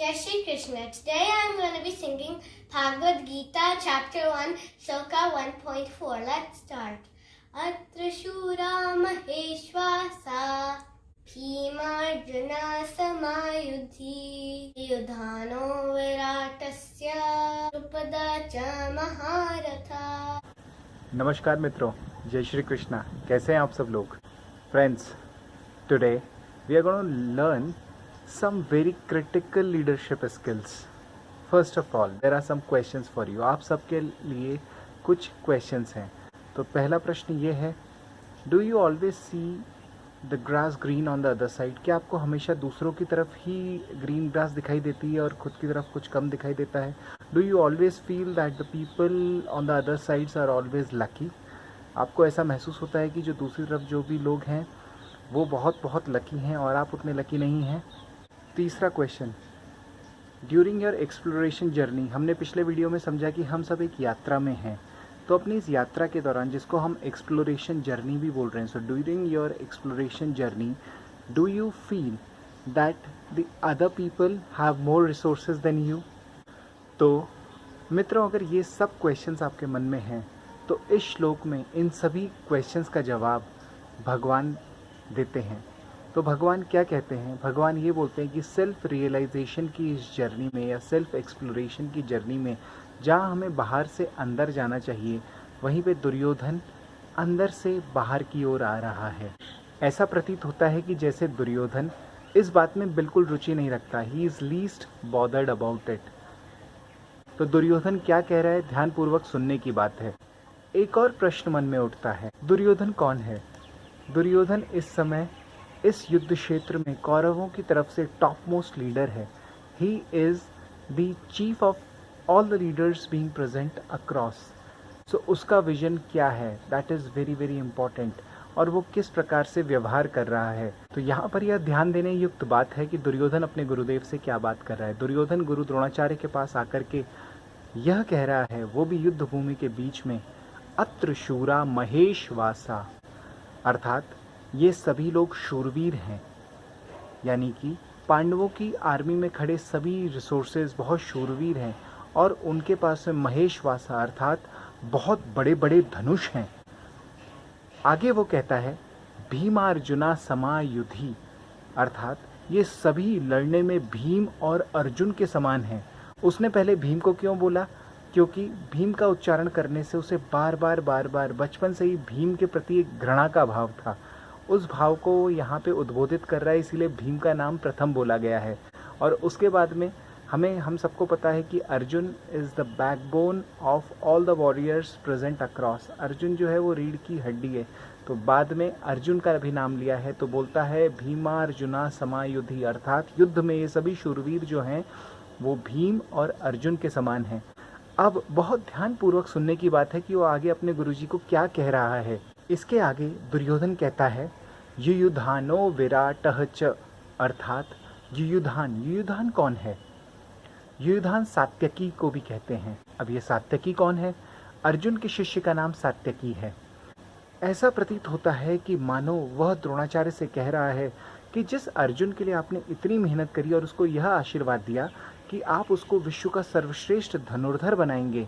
Jai Shri Krishna. Today I am going to be singing Bhagavad Gita chapter 1, Sloka 1.4. Let's start. Atra Shura Maheshwasa Bhimarjuna Samayudhi Yudhano Viratasya Drupada Cha Maharatha. नमस्कार मित्रों, जय श्री कृष्णा। कैसे हैं आप सब लोग? Friends, today we are going to learn some very critical leadership skills. First of all, there are some questions for you. आप सबके लिए कुछ questions हैं। तो पहला प्रश्न ये है, Do you always see the grass green on the other side? क्या आपको हमेशा दूसरों की तरफ ही green grass दिखाई देती है और खुद की तरफ कुछ कम दिखाई देता है? Do you always feel that the people on the other sides are always lucky? आपको ऐसा महसूस होता है कि जो दूसरी तरफ जो भी लोग हैं वो बहुत लकी हैं और आप उतने लकी नहीं हैं? तीसरा question, during your exploration journey, हमने पिछले वीडियो में समझा कि हम सब एक यात्रा में हैं। तो अपनी इस यात्रा के दौरान, जिसको हम एक्सप्लोरेशन जर्नी भी बोल रहे हैं, so during your exploration journey do you feel that the other people have more resources than you? तो मित्रों, अगर ये सब क्वेश्चंस आपके मन में हैं तो इस श्लोक में इन सभी क्वेश्चंस का जवाब भगवान देते हैं। तो भगवान क्या कहते हैं? भगवान ये बोलते हैं कि सेल्फ रियलाइजेशन की इस जर्नी में या सेल्फ एक्सप्लोरेशन की जर्नी में जहाँ हमें बाहर से अंदर जाना चाहिए, वहीं पे दुर्योधन अंदर से बाहर की ओर आ रहा है। ऐसा प्रतीत होता है कि जैसे दुर्योधन इस बात में बिल्कुल रुचि नहीं रखता। He is least bothered about it. तो दुर्योधन क्या कह रहा है, ध्यानपूर्वक सुनने की बात है। एक और प्रश्न मन में उठता है, दुर्योधन कौन है? दुर्योधन इस समय इस युद्ध क्षेत्र में कौरवों की तरफ से टॉप मोस्ट लीडर है। He is the chief of all the leaders being present across. So उसका विजन क्या है, दैट इज़ वेरी इंपॉर्टेंट। और वो किस प्रकार से व्यवहार कर रहा है। तो यहाँ पर यह ध्यान देने युक्त बात है कि दुर्योधन अपने गुरुदेव से क्या बात कर रहा है। दुर्योधन गुरु द्रोणाचार्य के पास आकर के यह कह रहा है, वो भी युद्ध भूमि के बीच में, अत्र शूरा महेश वासा, अर्थात ये सभी लोग शूरवीर हैं। यानी कि पांडवों की आर्मी में खड़े सभी रिसोर्सेज बहुत शूरवीर हैं और उनके पास में महेशवासा अर्थात बहुत बड़े बड़े धनुष हैं। आगे वो कहता है भीमार्जुना समायुधि, अर्थात ये सभी लड़ने में भीम और अर्जुन के समान हैं। उसने पहले भीम को क्यों बोला? क्योंकि भीम का उच्चारण करने से उसे बार बार बचपन से ही भीम के प्रति एक घृणा का भाव था। उस भाव को यहाँ पे उद्बोधित कर रहा है, इसीलिए भीम का नाम प्रथम बोला गया है। और उसके बाद में हम सबको पता है कि Arjun is the backbone of all the warriors present across. Arjun जो है वो रीढ़ की हड्डी है। तो बाद में अर्जुन का भी नाम लिया है, तो बोलता है भीमार्जुना समायुधि, अर्थात युद्ध में ये सभी शूरवीर जो हैं वो भीम और अर्जुन के समान हैं। अब बहुत ध्यानपूर्वक सुनने की बात है कि वो आगे अपने गुरुजी को क्या कह रहा है। इसके आगे दुर्योधन कहता है युयुधानो विराटः च, अर्थात युयुधान कौन है? युयुधान सात्यकी को भी कहते हैं। अब ये सात्यकी कौन है? अर्जुन के शिष्य का नाम सात्यकी है। ऐसा प्रतीत होता है कि मानो वह द्रोणाचार्य से कह रहा है कि जिस अर्जुन के लिए आपने इतनी मेहनत करी और उसको यह आशीर्वाद दिया कि आप उसको विश्व का सर्वश्रेष्ठ धनुर्धर बनाएंगे,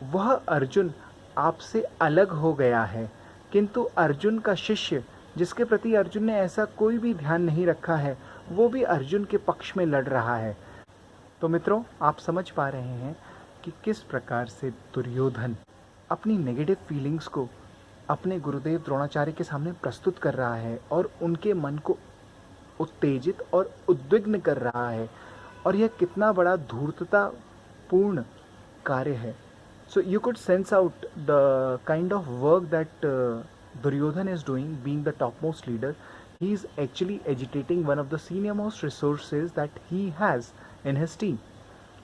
वह अर्जुन आपसे अलग हो गया है। किंतु अर्जुन का शिष्य, जिसके प्रति अर्जुन ने ऐसा कोई भी ध्यान नहीं रखा है, वो भी अर्जुन के पक्ष में लड़ रहा है। तो मित्रों, आप समझ पा रहे हैं कि किस प्रकार से दुर्योधन अपनी नेगेटिव फीलिंग्स को अपने गुरुदेव द्रोणाचार्य के सामने प्रस्तुत कर रहा है और उनके मन को उत्तेजित और उद्विग्न कर रहा है। और यह कितना बड़ा धूर्ततापूर्ण कार्य है। So you could sense out the kind of work that Duryodhan is doing, being the topmost leader. He is actually agitating one of the senior-most resources that he has in his team,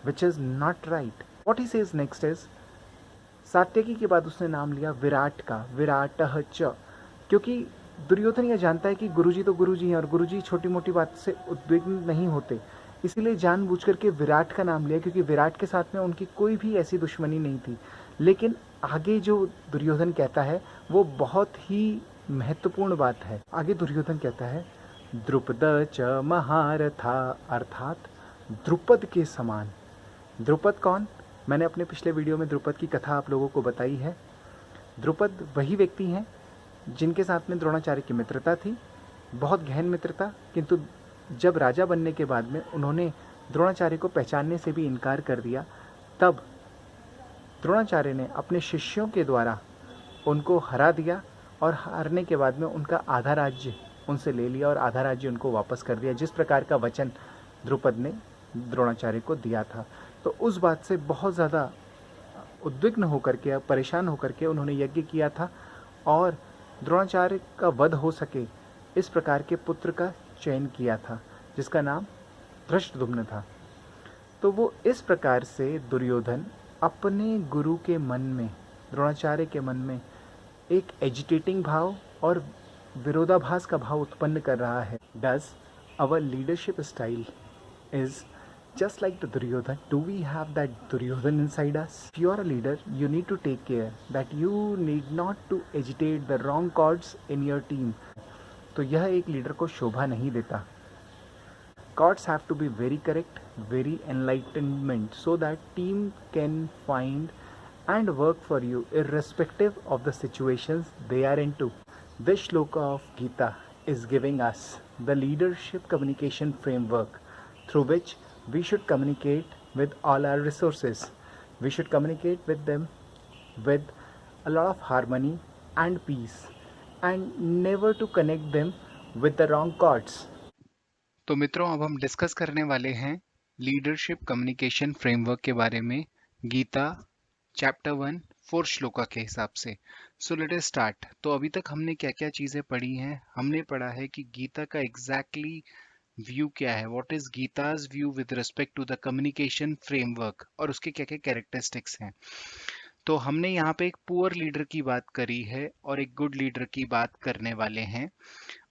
which is not right. What he says next is, Satyaki के बाद उसने नाम लिया विराट का, विराटः च, क्योंकि दुर्योधन यह जानता है कि गुरुजी तो गुरुजी हैं और गुरुजी छोटी मोटी बात से उद्विग्न नहीं होते। इसीलिए जानबूझकर के विराट का नाम लिया, क्योंकि विराट के साथ में उनकी कोई भी ऐसी दुश्मनी नहीं थी। लेकिन आगे जो दुर्योधन कहता है वो बहुत ही महत्वपूर्ण बात है। आगे दुर्योधन कहता है द्रुपद च महारथा, अर्थात द्रुपद के समान। द्रुपद कौन? मैंने अपने पिछले वीडियो में द्रुपद की कथा आप लोगों को बताई है। द्रुपद वही व्यक्ति हैं जिनके साथ में द्रोणाचार्य की मित्रता थी, बहुत गहन मित्रता, किंतु जब राजा बनने के बाद में उन्होंने द्रोणाचार्य को पहचानने से भी इनकार कर दिया, तब द्रोणाचार्य ने अपने शिष्यों के द्वारा उनको हरा दिया और हारने के बाद में उनका आधा राज्य उनसे ले लिया और आधा राज्य उनको वापस कर दिया, जिस प्रकार का वचन द्रुपद ने द्रोणाचार्य को दिया था। तो उस बात से बहुत ज़्यादा उद्विग्न होकर के, परेशान होकर के उन्होंने यज्ञ किया था और द्रोणाचार्य का वध हो सके इस प्रकार के पुत्र का चयन किया था, जिसका नाम धृष्टद्युम्न था। तो वो इस प्रकार से दुर्योधन अपने गुरु के मन में, द्रोणाचार्य के मन में एक एजिटेटिंग भाव और विरोधाभास का भाव उत्पन्न कर रहा है। Does our leadership style is just like the Duryodhan? Do we have that Duryodhan inside us? If you are a leader, you need to take care that you need not to agitate the wrong chords in your team. तो यह एक leader को शोभा नहीं देता। Chords have to be very correct, very enlightenment, so that team can find and work for you irrespective of the situations they are into. This shloka of Gita is giving us the leadership communication framework through which we should communicate with all our resources. We should communicate with them with a lot of harmony and peace and never to connect them with the wrong chords. तो मित्रों, अब हम discuss करने वाले हैं leadership communication framework के बारे में, गीता चैप्टर 1 4 श्लोका के हिसाब से। So let us start. तो अभी तक हमने क्या क्या चीज़ें पढ़ी हैं? हमने पढ़ा है कि गीता का एग्जैक्टली व्यू क्या है, what is Geeta's view with respect to the communication framework, और उसके क्या क्या कैरेक्टरिस्टिक्स हैं। तो हमने यहाँ पे एक पुअर लीडर की बात करी है और एक गुड लीडर की बात करने वाले हैं,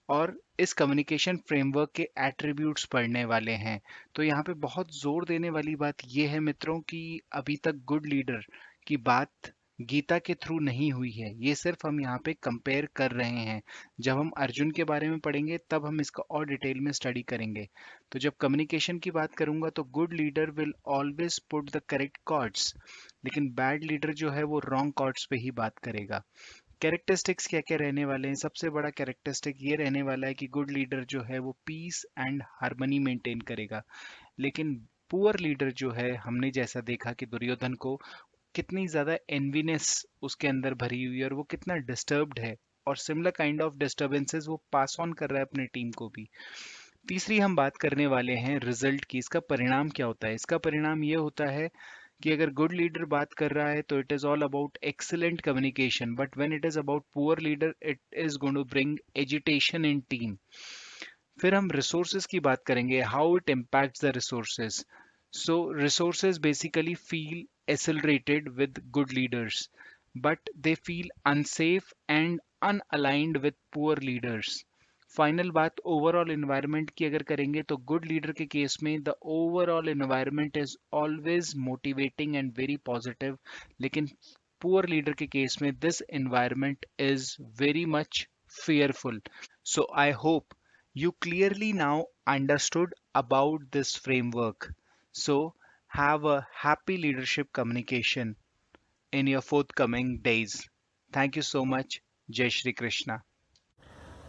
और इस कम्युनिकेशन फ्रेमवर्क के एट्रीब्यूट्स पढ़ने वाले हैं। तो यहाँ पे बहुत जोर देने वाली बात ये है मित्रों कि अभी तक गुड लीडर की बात गीता के थ्रू नहीं हुई है, ये सिर्फ हम यहाँ पे कंपेयर कर रहे हैं। जब हम अर्जुन के बारे में पढ़ेंगे तब हम इसका और डिटेल में स्टडी करेंगे। तो जब कम्युनिकेशन की बात करूंगा तो good leader will always put the correct chords, लेकिन बैड लीडर जो है वो रॉन्ग कॉर्ड्स पे ही बात करेगा। कैरेक्टरिस्टिक्स क्या क्या रहने वाले हैं? सबसे बड़ा कैरेक्टरिस्टिक ये रहने वाला है कि गुड लीडर जो है वो पीस एंड हार्मनी मेंटेन करेगा, लेकिन पुअर लीडर जो है, हमने जैसा देखा कि दुर्योधन को कितनी ज़्यादा एनवीनेस उसके अंदर भरी हुई है और वो कितना डिस्टर्ब्ड है, और सिमिलर काइंड ऑफ डिस्टर्बेंसेस वो पास ऑन कर रहा है अपने टीम को भी। तीसरी हम बात करने वाले हैं रिजल्ट की, इसका परिणाम क्या होता है। इसका परिणाम ये होता है कि अगर गुड लीडर बात कर रहा है तो it is all about excellent communication, but when it is about poor leader it is going to bring agitation in team. फिर हम रिसोर्सेज की बात करेंगे, how it impacts the resources. So resources basically feel accelerated with good leaders, but they feel unsafe and unaligned with poor leaders. Final बात overall environment की अगर करेंगे तो गुड लीडर के केस में the overall environment is always motivating and very positive, लेकिन poor leader के case में this environment is very much fearful. So I hope you clearly now understood about this framework. So have a happy leadership communication in your forthcoming days. Thank you so much. Jai Shri Krishna.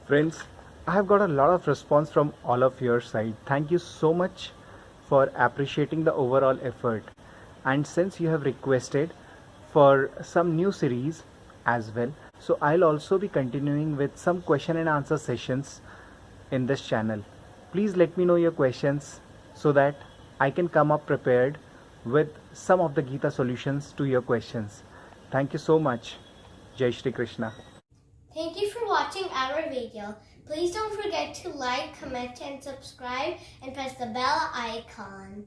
Friends, I have got a lot of response from all of your side. Thank you so much for appreciating the overall effort. And since you have requested for some new series as well, so I'll also be continuing with some question and answer sessions in this channel. Please let me know your questions so that I can come up prepared with some of the Gita solutions to your questions. Thank you so much. Jai Shri Krishna. Thank you for watching our video. Please don't forget to like, comment, and subscribe, and press the bell icon.